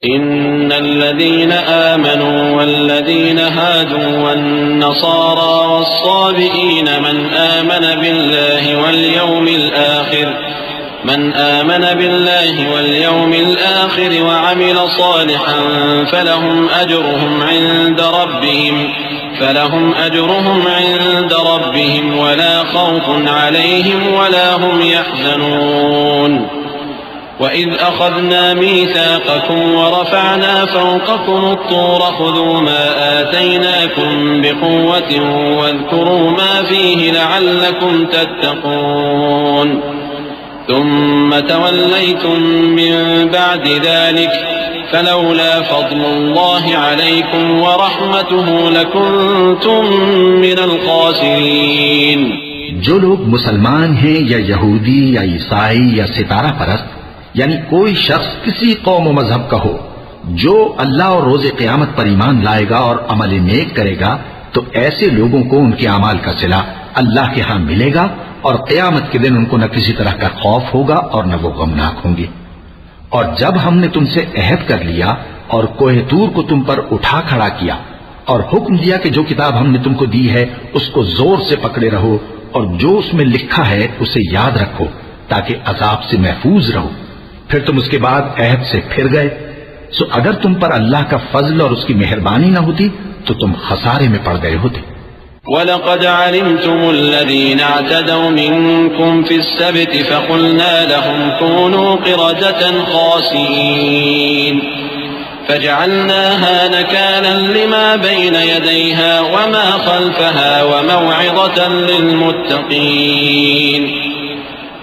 إن الذين آمنوا والذين هادوا والنصارى والصابئين من آمن بالله واليوم الآخر وعمل صالحا فلهم أجرهم عند ربهم ولا خوف عليهم ولا هم يحزنون وَإِذْ أَخَذْنَا مِيثَاقَكُمْ وَرَفَعْنَا فَوْقَكُمُ الطُّورَ خُذُوا مَا آتَيْنَاكُمْ بِقُوَّةٍ وَاذْكُرُوا مَا فِيهِ لَعَلَّكُمْ تَتَّقُونَ ثُمَّ تَوَلَّيْتُمْ مِنْ بَعْدِ ذَلِكَ فَلَوْلَا فَضْلُ اللَّهِ عَلَيْكُمْ وَرَحْمَتُهُ لَكُنْتُمْ مِنَ الْخَاسِرِينَ۔ جو لوگ مسلمان ہیں یا یہودی یا عیسائی یا ستارہ پرست، یعنی کوئی شخص کسی قوم و مذہب کا ہو، جو اللہ اور روز قیامت پر ایمان لائے گا اور عمل نیک کرے گا تو ایسے لوگوں کو ان کے اعمال کا صلہ اللہ کے ہاں ملے گا، اور قیامت کے دن ان کو نہ کسی طرح کا خوف ہوگا اور نہ وہ غمناک ہوں گے۔ اور جب ہم نے تم سے عہد کر لیا اور کوہ طور کو تم پر اٹھا کھڑا کیا اور حکم دیا کہ جو کتاب ہم نے تم کو دی ہے اس کو زور سے پکڑے رہو اور جو اس میں لکھا ہے اسے یاد رکھو تاکہ عذاب سے محفوظ رہو، پھر تم اس کے بعد عہد سے پھر گئے، سو اگر تم پر اللہ کا فضل اور اس کی مہربانی نہ ہوتی تو تم خسارے میں پڑ گئے ہوتے۔ وَلَقَدْ عَلِمْتُمُ الَّذِينَ اعْتَدَوْا مِنْكُمْ فِي السَّبْتِ فَقُلْنَا لَهُمْ كُونُوا قِرَدَةً خَاسِئِينَ فَجَعَلْنَاهَا نَكَالًا لِمَا بَيْنَ يَدَيْهَا وَمَا خَلْفَهَا وَمَوْعِظَةً لِلْمُتَّقِينَ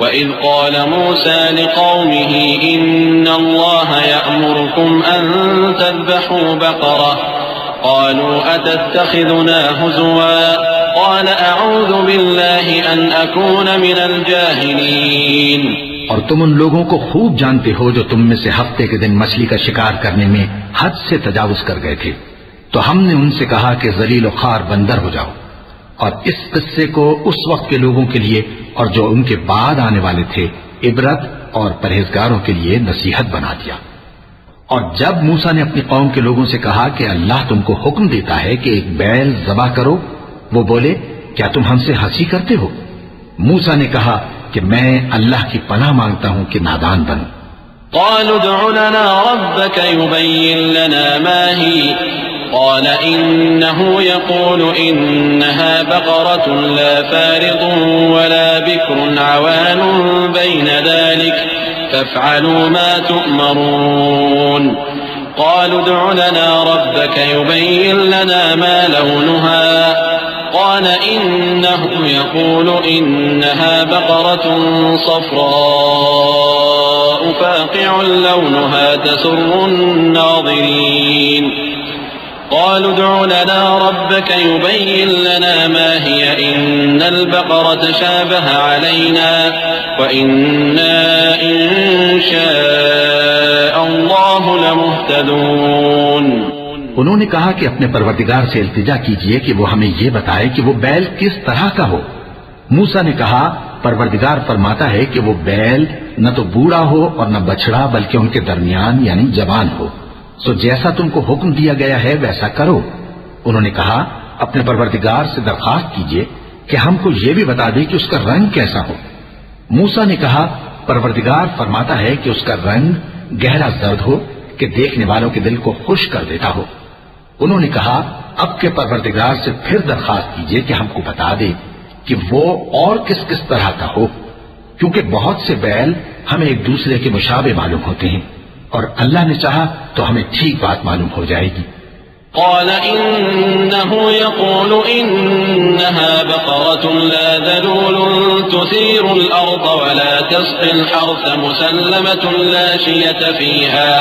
وَإِذْ قَالَ مُوسَى لِقَوْمِهِ إِنَّ اللَّهَ يَأْمُرُكُمْ أَن تَذْبَحُوا بَقَرَةً قَالُوا أَتَتَّخِذُنَا هُزُوًا قَالَ أَعُوذُ بِاللَّهِ أَنْ أَكُونَ مِنَ الْجَاهِلِينَ۔ اور تم ان لوگوں کو خوب جانتے ہو جو تم میں سے ہفتے کے دن مچھلی کا شکار کرنے میں حد سے تجاوز کر گئے تھے، تو ہم نے ان سے کہا کہ ذلیل و خوار بندر ہو جاؤ، اور اس قصے کو اس وقت کے لوگوں کے لیے اور جو ان کے بعد آنے والے تھے عبرت اور پرہیزگاروں کے لیے نصیحت بنا دیا۔ اور جب موسیٰ نے اپنی قوم کے لوگوں سے کہا کہ اللہ تم کو حکم دیتا ہے کہ ایک بیل ذبح کرو، وہ بولے کیا تم ہم سے ہنسی کرتے ہو؟ موسیٰ نے کہا کہ میں اللہ کی پناہ مانگتا ہوں کہ نادان بنوں۔ قالوا ادع لنا ربك يبين لنا ما هي قال إنه يقول إنها بقرة لا فارض ولا بكر عوان بين ذلك فافعلوا ما تؤمرون قالوا ادع لنا ربك يبين لنا ما لونها قال إنه يقول إنها بقرة صفراء فاقع لونها تسر الناظرين قالوا ادع لنا ربك يبين لنا ما هي إن البقرة شابه علينا وإنا إن شاء الله لمهتدون۔ انہوں نے کہا کہ اپنے پروردگار سے التجا کیجئے کہ وہ ہمیں یہ بتائے کہ وہ بیل کس طرح کا ہو۔ موسیٰ نے کہا پروردگار فرماتا ہے کہ وہ بیل نہ تو بوڑھا ہو اور نہ بچڑا بلکہ ان کے درمیان یعنی جوان ہو، سو جیسا تم کو حکم دیا گیا ہے ویسا کرو۔ انہوں نے کہا اپنے پروردگار سے درخواست کیجئے کہ ہم کو یہ بھی بتا دے کہ اس کا رنگ کیسا ہو۔ موسیٰ نے کہا پروردگار فرماتا ہے کہ اس کا رنگ گہرا زرد ہو کہ دیکھنے والوں کے دل کو خوش کر دیتا ہو۔ انہوں نے کہا اب کے پروردگار سے پھر درخواست کیجئے کہ ہم کو بتا دے کہ وہ اور کس کس طرح کا ہو، کیونکہ بہت سے بیل ہمیں ایک دوسرے کے مشابہ معلوم ہوتے ہیں، اور اللہ نے چاہا تو ہمیں ٹھیک بات معلوم ہو جائے گی۔ قال إنه يقول إنها بقرة لا ذلول تثير الأرض ولا تسقي الحرث مسلمة لا شية فيها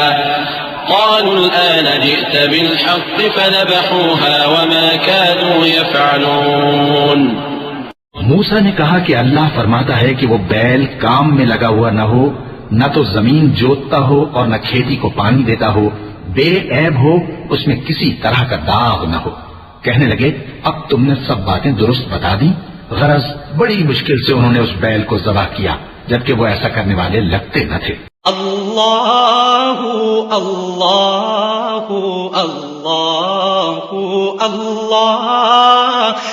قالوا الآن جئت بالحق فذبحوها وما كادوا يفعلون۔ موسیٰ نے کہا کہ اللہ فرماتا ہے کہ وہ بیل کام میں لگا ہوا نہ ہو، نہ تو زمین جوتتا ہو اور نہ کھیتی کو پانی دیتا ہو، بے عیب ہو، اس میں کسی طرح کا داغ نہ ہو۔ کہنے لگے اب تم نے سب باتیں درست بتا دی، غرض بڑی مشکل سے انہوں نے اس بیل کو ذبح کیا جبکہ وہ ایسا کرنے والے لگتے نہ تھے۔ اللہ اللہ اللہ اللہ